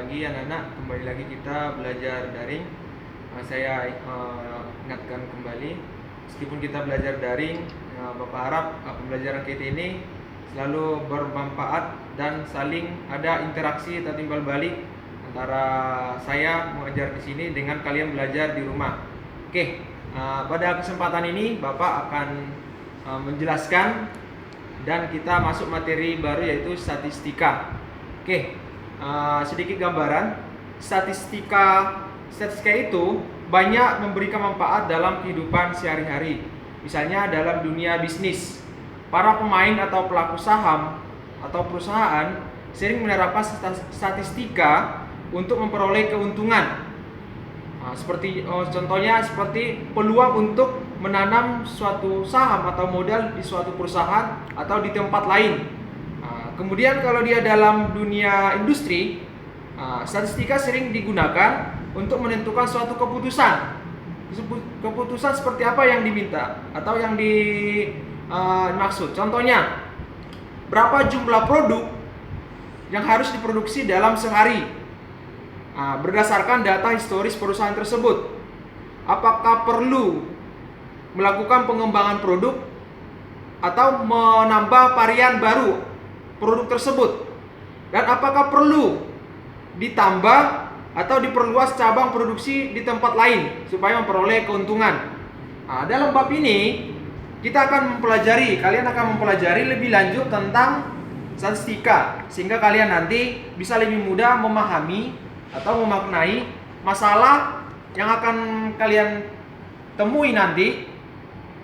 pagi anak-anak, kembali lagi kita belajar daring. Saya ingatkan kembali, meskipun kita belajar daring, Bapak harap pembelajaran kita ini selalu bermanfaat dan saling ada interaksi atau timbal balik antara saya mengajar di sini dengan kalian belajar di rumah. Oke, pada kesempatan ini Bapak akan menjelaskan dan kita masuk materi baru yaitu statistika. Oke, sedikit gambaran. Statistika itu banyak memberikan manfaat dalam kehidupan sehari-hari. Misalnya dalam dunia bisnis, para pemain atau pelaku saham atau perusahaan sering menerapkan statistika untuk memperoleh keuntungan. Contohnya seperti peluang untuk menanam suatu saham atau modal di suatu perusahaan atau di tempat lain. Kemudian kalau dia dalam dunia industri, statistika sering digunakan untuk menentukan suatu keputusan. Keputusan seperti apa yang diminta atau yang dimaksud. Contohnya, berapa jumlah produk yang harus diproduksi dalam sehari berdasarkan data historis perusahaan tersebut. Apakah perlu melakukan pengembangan produk atau menambah varian baru produk tersebut, dan apakah perlu ditambah atau diperluas cabang produksi di tempat lain supaya memperoleh keuntungan. Dalam bab ini kalian akan mempelajari lebih lanjut tentang statistika, sehingga kalian nanti bisa lebih mudah memahami atau memaknai masalah yang akan kalian temui nanti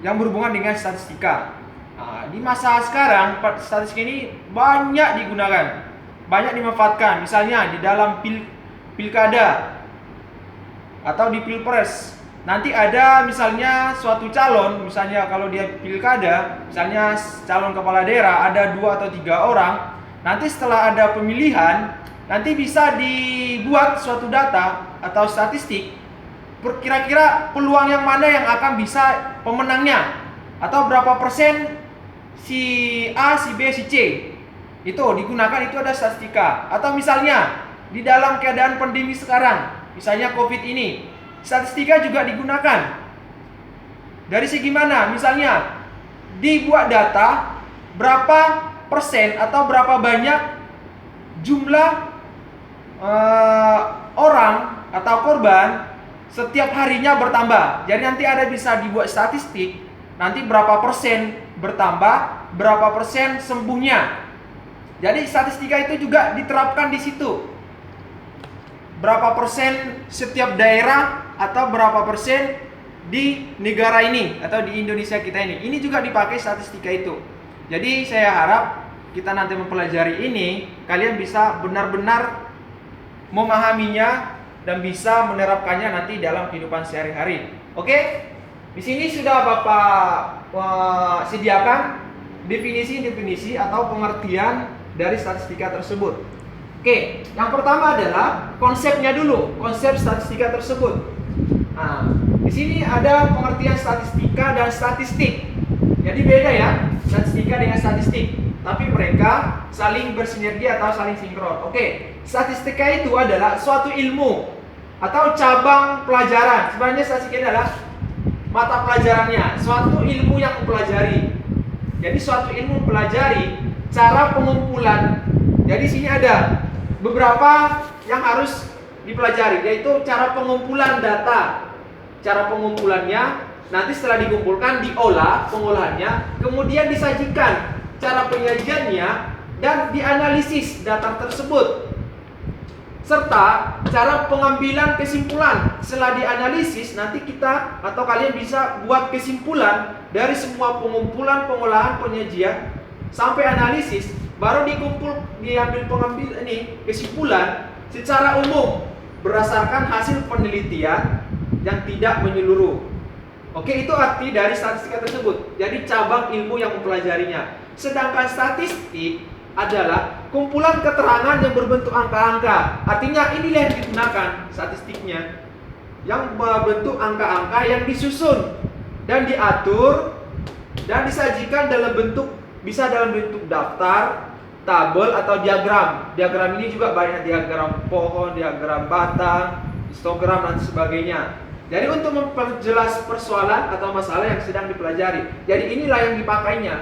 yang berhubungan dengan statistika. Di masa sekarang statistika ini banyak digunakan, banyak dimanfaatkan. Misalnya di dalam pilkada atau di pilpres, nanti ada misalnya suatu calon, misalnya kalau dia pilkada, misalnya calon kepala daerah ada 2 atau 3 orang. Nanti setelah ada pemilihan, nanti bisa dibuat suatu data atau statistik, kira-kira peluang yang mana yang akan bisa pemenangnya, atau berapa persen si A, si B, si C. Itu digunakan, itu ada statistika. Atau misalnya di dalam keadaan pandemi sekarang, misalnya COVID ini, statistika juga digunakan. Dari segi mana? Misalnya dibuat data berapa persen atau berapa banyak jumlah orang atau korban setiap harinya bertambah. Jadi nanti ada bisa dibuat statistik, nanti berapa persen bertambah, berapa persen sembuhnya. Jadi statistika itu juga diterapkan di situ. Berapa persen setiap daerah atau berapa persen di negara ini atau di Indonesia kita ini. Ini juga dipakai statistika itu. Jadi saya harap kita nanti mempelajari ini, kalian bisa benar-benar memahaminya dan bisa menerapkannya nanti dalam kehidupan sehari-hari. Oke? Di sini sudah Bapak sediakan definisi-definisi atau pengertian dari statistika tersebut. Oke, yang pertama adalah konsepnya dulu, konsep statistika tersebut. Di sini ada pengertian statistika dan statistik. Jadi beda ya, statistika dengan statistik, tapi mereka saling bersinergi atau saling sinkron. Oke, statistika itu adalah suatu ilmu atau cabang pelajaran. Sebenarnya statistika adalah mata pelajarannya, suatu ilmu yang mempelajari. Jadi suatu ilmu mempelajari cara pengumpulan. Jadi sini ada beberapa yang harus dipelajari, yaitu cara pengumpulan data. Cara pengumpulannya nanti setelah dikumpulkan diolah, pengolahannya, kemudian disajikan cara penyajiannya dan dianalisis data tersebut, serta cara pengambilan kesimpulan. Setelah dianalisis, nanti kita atau kalian bisa buat kesimpulan dari semua pengumpulan, pengolahan, penyajian sampai analisis, baru diambil kesimpulan secara umum berdasarkan hasil penelitian yang tidak menyeluruh. Oke, itu arti dari statistika tersebut. Jadi cabang ilmu yang mempelajarinya. Sedangkan statistik adalah kumpulan keterangan yang berbentuk angka-angka. Artinya inilah yang digunakan statistiknya, yang berbentuk angka-angka yang disusun dan diatur dan disajikan dalam bentuk, bisa dalam bentuk daftar, tabel atau diagram. Diagram ini juga banyak, diagram pohon, diagram batang, histogram dan sebagainya. Jadi untuk memperjelas persoalan atau masalah yang sedang dipelajari. Jadi inilah yang dipakainya,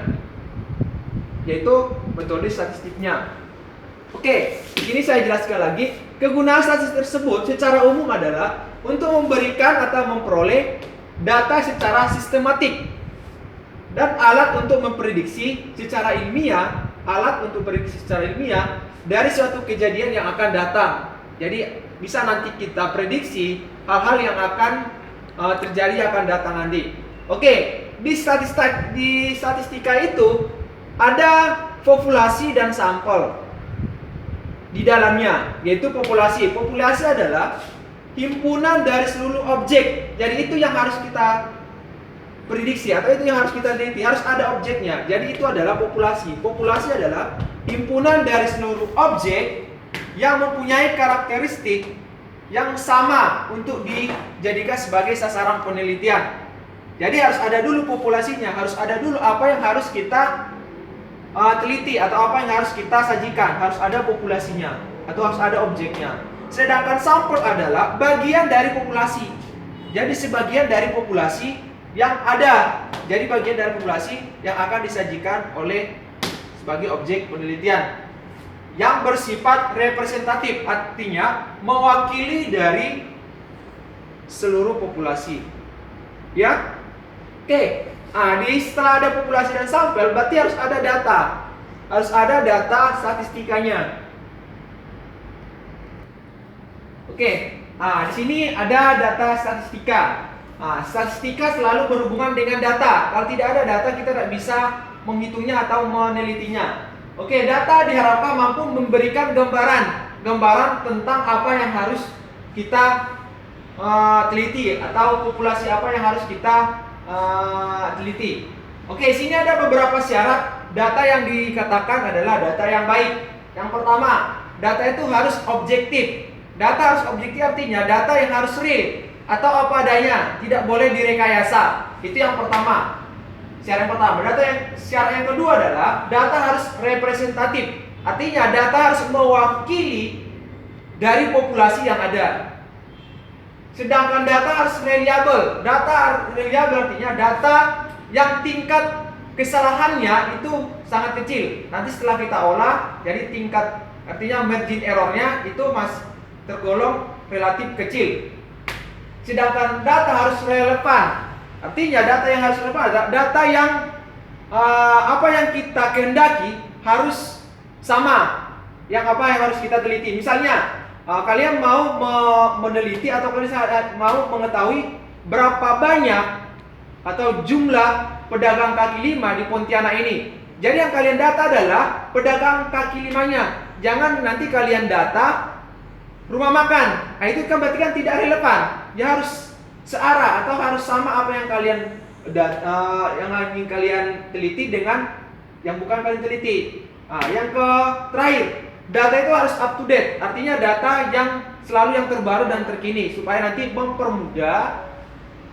yaitu metode statistiknya. Oke, di sini saya jelaskan lagi. Kegunaan statistik tersebut secara umum adalah untuk memberikan atau memperoleh data secara sistematik dan alat untuk memprediksi secara ilmiah, dari suatu kejadian yang akan datang. Jadi bisa nanti kita prediksi hal-hal yang akan terjadi, akan datang nanti. Oke, di statistika itu ada populasi dan sampel di dalamnya, yaitu populasi. Populasi adalah himpunan dari seluruh objek. Jadi itu yang harus kita prediksi atau itu yang harus kita teliti, harus ada objeknya. Jadi itu adalah populasi. Populasi adalah himpunan dari seluruh objek yang mempunyai karakteristik yang sama untuk dijadikan sebagai sasaran penelitian. Jadi harus ada dulu populasinya, harus ada dulu apa yang harus kita teliti atau apa yang harus kita sajikan, harus ada populasinya atau harus ada objeknya. Sedangkan sampel adalah bagian dari populasi. Jadi sebagian dari populasi yang ada. Jadi bagian dari populasi yang akan disajikan oleh sebagai objek penelitian yang bersifat representatif, artinya mewakili dari seluruh populasi. Ya? Oke. Setelah ada populasi dan sampel, berarti harus ada data. Harus ada data statistikanya. Oke. Di sini ada data statistika. Statistika selalu berhubungan dengan data. Kalau tidak ada data, kita tidak bisa menghitungnya atau menelitinya. Oke, data diharapkan mampu memberikan gambaran tentang apa yang harus kita teliti atau populasi apa yang harus kita teliti. Oke, sini ada beberapa syarat data yang dikatakan adalah data yang baik. Yang pertama, data itu harus objektif. Data harus objektif artinya data yang harus real atau apa adanya, tidak boleh direkayasa. Itu yang pertama. Syarat yang pertama. Syarat yang kedua adalah data harus representatif. Artinya data harus mewakili dari populasi yang ada. Sedangkan data harus reliable. Data reliable artinya data yang tingkat kesalahannya itu sangat kecil. Nanti setelah kita olah, jadi tingkat artinya margin errornya itu masih tergolong relatif kecil. Sedangkan data harus relevan. Artinya data yang harus relevan, data yang apa yang kita kehendaki harus sama. Yang apa yang harus kita teliti. Misalnya kalian mau meneliti atau kalian mau mengetahui berapa banyak atau jumlah pedagang kaki lima di Pontianak ini. Jadi yang kalian data adalah pedagang kaki limanya. Jangan nanti kalian data rumah makan. Nah, itu kan berarti kan tidak relevan. Ya harus searah atau harus sama apa yang kalian yang ingin kalian teliti dengan yang bukan kalian teliti. Yang terakhir, data itu harus up to date, artinya data yang selalu yang terbaru dan terkini supaya nanti mempermudah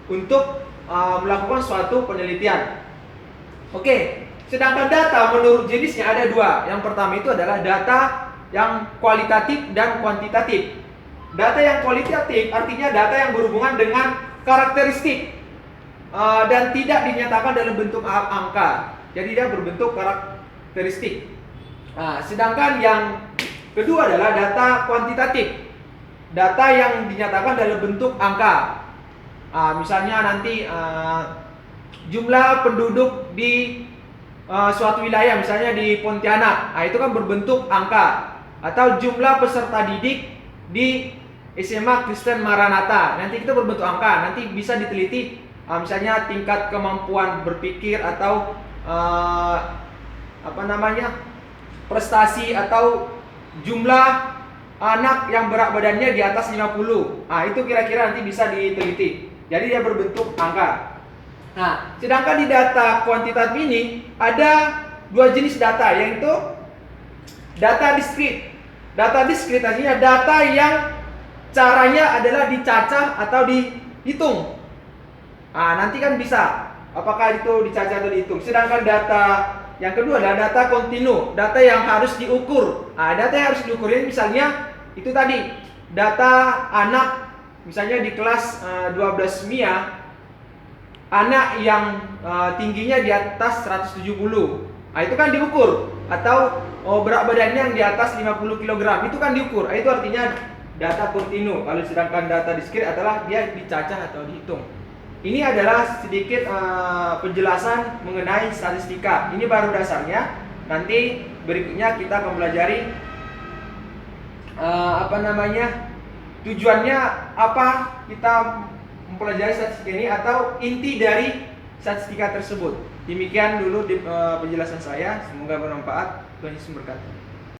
untuk melakukan suatu penelitian. Oke, sedangkan data menurut jenisnya ada dua. Yang pertama itu adalah data yang kualitatif dan kuantitatif. Data yang kualitatif artinya data yang berhubungan dengan karakteristik dan tidak dinyatakan dalam bentuk angka. Jadi dia berbentuk karakteristik. Sedangkan yang kedua adalah data kuantitatif, data yang dinyatakan dalam bentuk angka. Misalnya nanti jumlah penduduk di suatu wilayah, misalnya di Pontianak, itu kan berbentuk angka. Atau jumlah peserta didik di SMA Kristen Maranatha, nanti kita berbentuk angka. Nanti bisa diteliti, misalnya tingkat kemampuan berpikir atau prestasi atau jumlah anak yang berat badannya di atas 50. Itu kira-kira nanti bisa diteliti. Jadi dia berbentuk angka. Sedangkan di data kuantitatif ini ada dua jenis data, yaitu data diskrit. Data diskrit artinya data yang caranya adalah dicacah atau dihitung. Nanti kan bisa apakah itu dicacah atau dihitung. Sedangkan data Yang kedua adalah data kontinu, data yang harus diukur. Nah, data yang harus diukur ini misalnya itu tadi data anak, misalnya di kelas 12 MIA, anak yang tingginya di atas 170. Nah, itu kan diukur. Atau berat badannya yang di atas 50 kg, itu kan diukur. Itu artinya data kontinu. Kalau sedangkan data diskrit adalah dia dicacah atau dihitung. Ini adalah sedikit penjelasan mengenai statistika. Ini baru dasarnya. Nanti berikutnya kita akan pelajari tujuannya apa kita mempelajari statistika ini atau inti dari statistika tersebut. Demikian dulu penjelasan saya. Semoga bermanfaat. Tuhan Yesus memberkati.